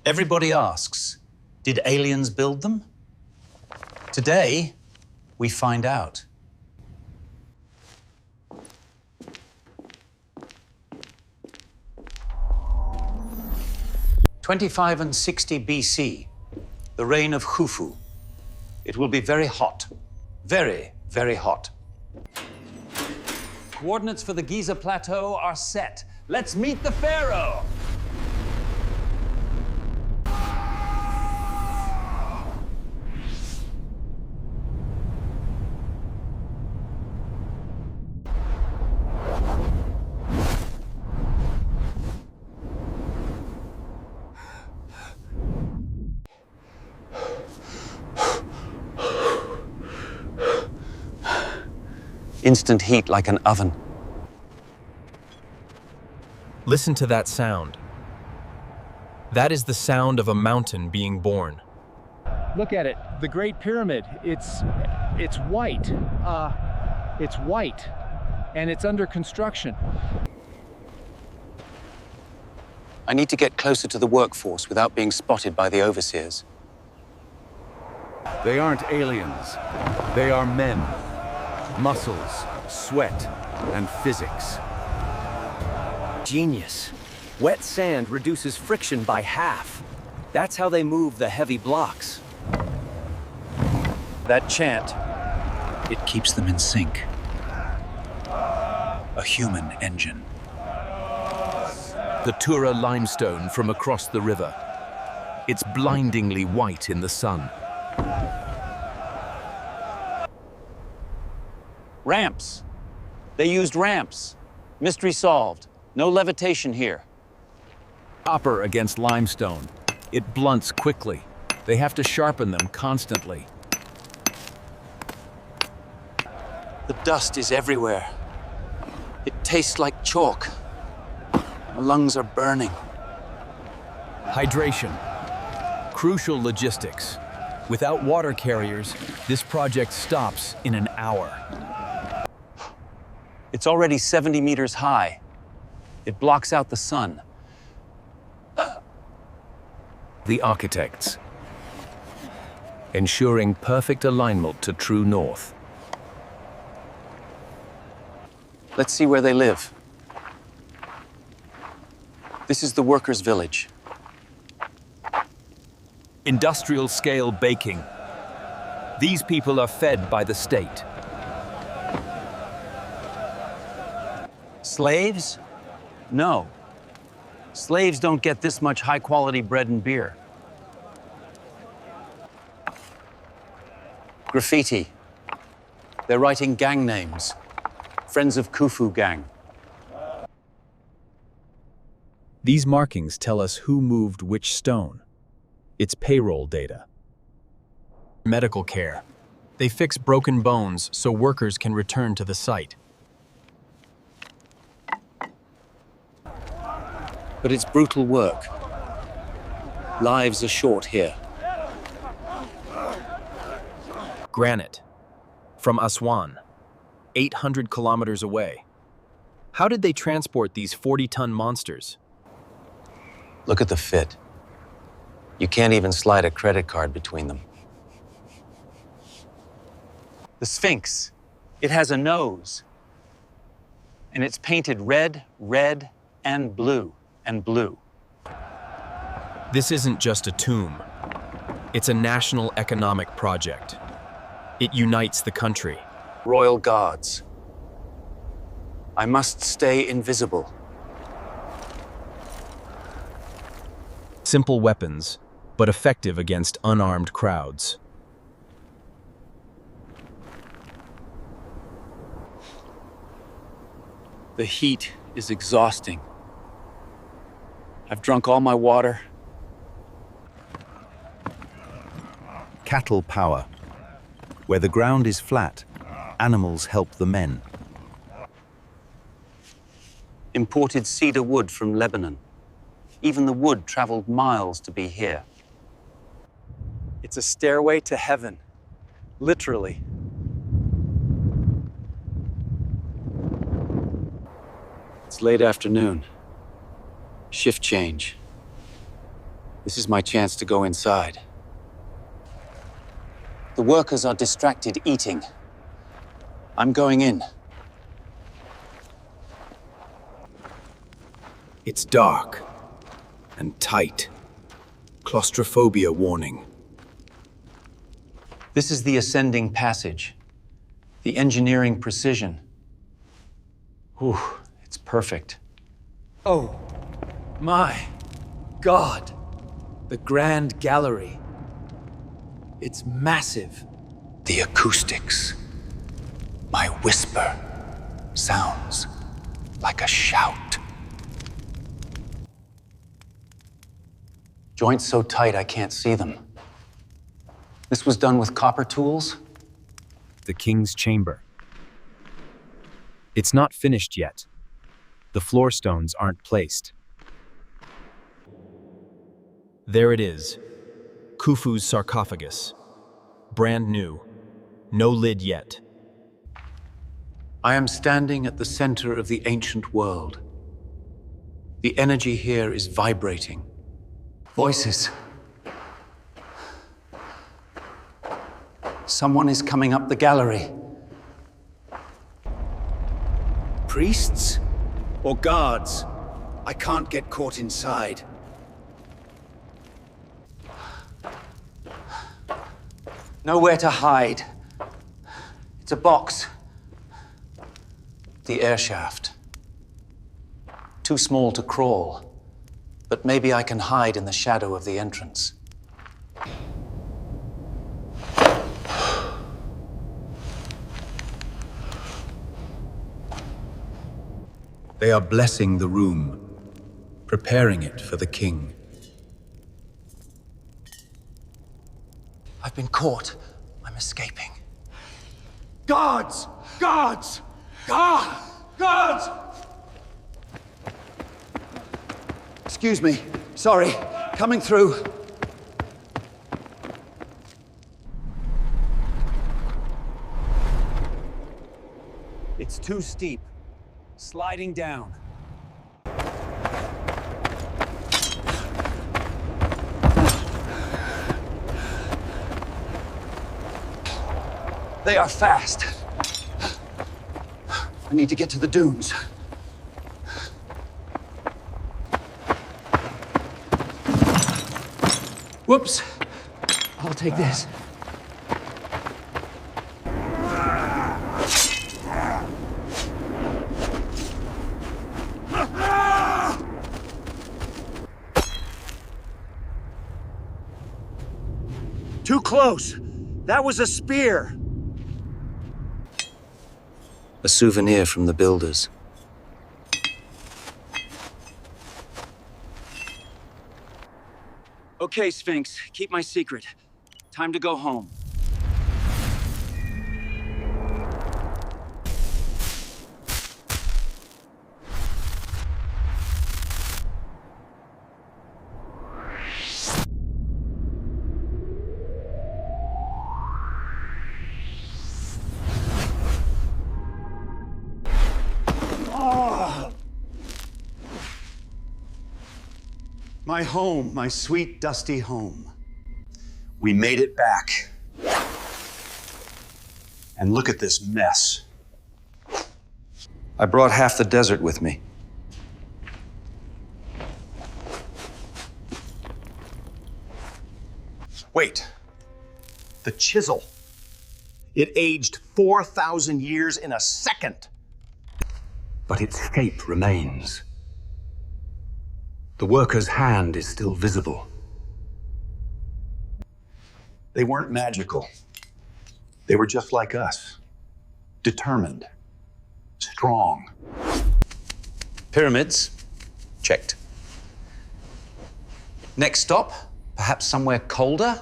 Everybody asks, did aliens build them? Today, we find out. '25 and 60 BC, the reign of Khufu. It will be very hot. Very, very hot. Coordinates for the Giza plateau are set. Let's meet the pharaoh! Instant heat like an oven. Listen to that sound. That is the sound of a mountain being born. Look at it, the Great Pyramid. It's white. It's white, and it's under construction. I need to get closer to the workforce without being spotted by the overseers. They aren't aliens. They are men. Muscles, sweat, and physics. Genius. Wet sand reduces friction by half. That's how they move the heavy blocks. That chant, it keeps them in sync. A human engine. The Tura limestone from across the river. It's blindingly white in the sun. Ramps. They used ramps. Mystery solved. No levitation here. Copper against limestone. It blunts quickly. They have to sharpen them constantly. The dust is everywhere. It tastes like chalk. My lungs are burning. Hydration. Crucial logistics. Without water carriers, this project stops in an hour. It's already 70 meters high. It blocks out the sun. The architects. Ensuring perfect alignment to true north. Let's see where they live. This is the workers' village. Industrial scale baking. These people are fed by the state. Slaves? No. Slaves don't get this much high-quality bread and beer. Graffiti. They're writing gang names. Friends of Khufu gang. These markings tell us who moved which stone. It's payroll data. Medical care. They fix broken bones so workers can return to the site. But it's brutal work. Lives are short here. Granite. From Aswan, 800 kilometers away. How did they transport these 40-ton monsters? Look at the fit. You can't even slide a credit card between them. The Sphinx. It has a nose. And it's painted red, red, and blue. And blue. This isn't just a tomb. It's a national economic project. It unites the country. Royal guards. I must stay invisible. Simple weapons, but effective against unarmed crowds. The heat is exhausting. I've drunk all my water. Cattle power. Where the ground is flat, animals help the men. Imported cedar wood from Lebanon. Even the wood traveled miles to be here. It's a stairway to heaven, literally. It's late afternoon. Shift change. This is my chance to go inside. The workers are distracted eating. I'm going in. It's dark and tight. Claustrophobia warning. This is the ascending passage. The engineering precision. Whew, it's perfect. Oh, my God. The Grand Gallery. It's massive. The acoustics. My whisper sounds like a shout. Joints so tight I can't see them. This was done with copper tools? The King's Chamber. It's not finished yet. The floor stones aren't placed. There it is. Khufu's sarcophagus. Brand new. No lid yet. I am standing at the center of the ancient world. The energy here is vibrating. Voices. Someone is coming up the gallery. Priests? Or guards? I can't get caught inside. Nowhere to hide. It's a box. The air shaft. Too small to crawl, but maybe I can hide in the shadow of the entrance. They are blessing the room, preparing it for the king. I've been caught. I'm escaping. Guards! Guards! Guards! Excuse me. Sorry. Coming through. It's too steep. Sliding down. They are fast. I need to get to the dunes. Whoops. I'll take this. Too close. That was a spear. A souvenir from the builders. Okay, Sphinx, keep my secret. Time to go home. My home, my sweet, dusty home. We made it back. And look at this mess. I brought half the desert with me. Wait. The chisel. It aged 4,000 years in a second. But its shape remains. The worker's hand is still visible. They weren't magical. They were just like us. Determined. Strong. Pyramids? Checked. Next stop? Perhaps somewhere colder?